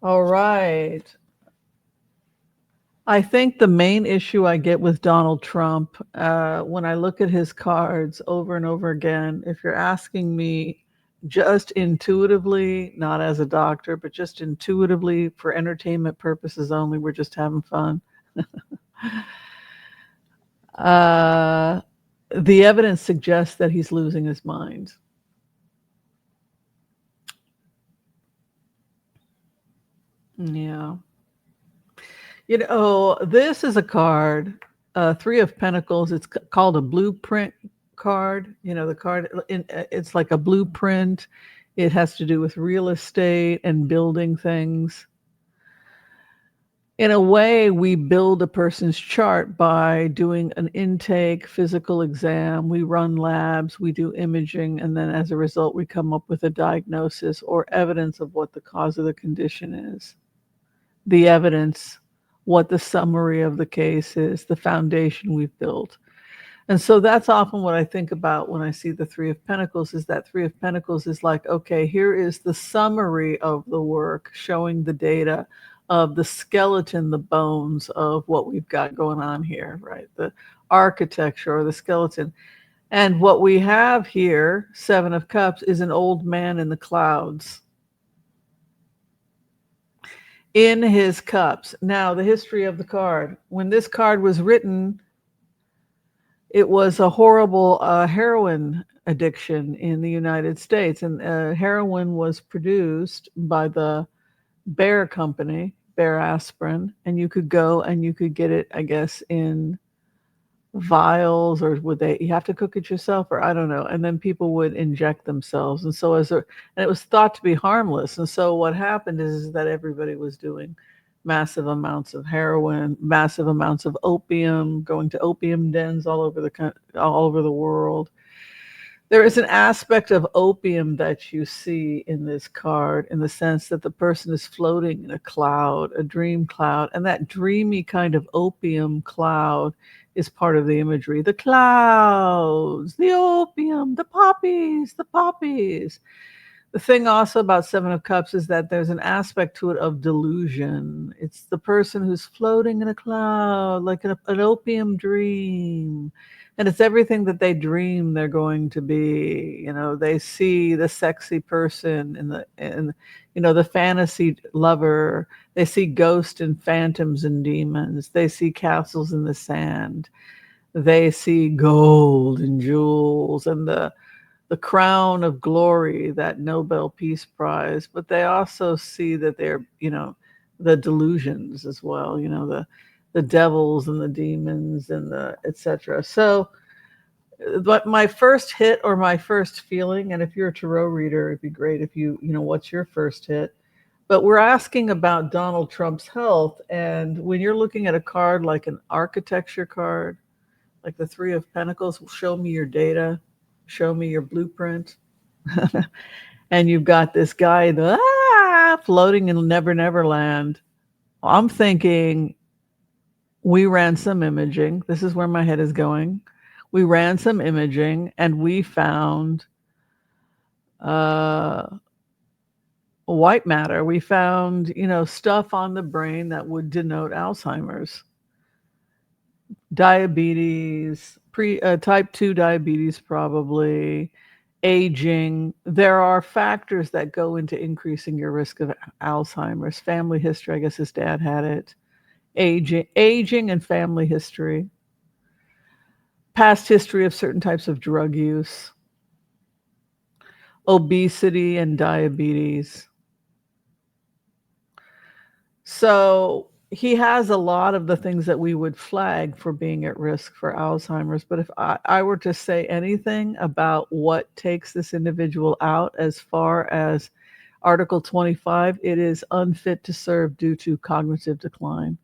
All right. I think the main issue I get with Donald Trump, when I look at his cards over and over again, if you're asking me just intuitively, not as a doctor, but just intuitively for entertainment purposes only, we're just having fun. uh, the evidence suggests that he's losing his mind. Yeah. This is a card, Three of Pentacles. It's called a blueprint card. The card, it's like a blueprint. It has to do with real estate and building things. In a way, we build a person's chart by doing an intake, physical exam. We run labs, we do imaging, and then as a result, we come up with a diagnosis or evidence of what the cause of the condition is. The evidence, what the summary of the case is, the foundation we've built. And so that's often what I think about when I see the Three of Pentacles is that Three of Pentacles is like, okay, here is the summary of the work showing the data of the skeleton, the bones of what we've got going on here, right? The architecture or the skeleton. And what we have here, Seven of Cups, is an old man in the clouds in his cups. Now, the history of the card. When this card was written, it was a horrible heroin addiction in the United States. And heroin was produced by the Bear Company, Bear Aspirin. And you could go and you could get it, I guess, in vials, or would you have to cook it yourself, or I don't know. And then people would inject themselves. And so and it was thought to be harmless. And so what happened is that everybody was doing massive amounts of heroin, massive amounts of opium, going to opium dens all over the world. There is an aspect of opium that you see in this card in the sense that the person is floating in a cloud, a dream cloud, and that dreamy kind of opium cloud is part of the imagery. The clouds, the opium, the poppies, the poppies. The thing also about Seven of Cups is that there's an aspect to it of delusion. It's the person who's floating in a cloud, like an opium dream. And it's everything that they dream they're going to be. They see the sexy person the fantasy lover. They see ghosts and phantoms and demons. They see castles in the sand. They see gold and jewels and the crown of glory, that Nobel Peace Prize, but they also see that they're, the delusions as well, the devils and the demons and the etc. So, but my first hit or my first feeling, and if you're a tarot reader, it'd be great if what's your first hit? But we're asking about Donald Trump's health, and when you're looking at a card like an architecture card, like the Three of Pentacles, show me your data, show me your blueprint. And you've got this guy floating in Never Never Land. I'm thinking we ran some imaging. This is where my head is going. We ran some imaging and we found uh, white matter. We found, stuff on the brain that would denote Alzheimer's, diabetes, type 2 diabetes, probably aging. There are factors that go into increasing your risk of Alzheimer's. Family history, I guess his dad had it. Aging and family history. Past history of certain types of drug use. Obesity and diabetes. So he has a lot of the things that we would flag for being at risk for Alzheimer's. But if I were to say anything about what takes this individual out as far as Article 25, it is unfit to serve due to cognitive decline.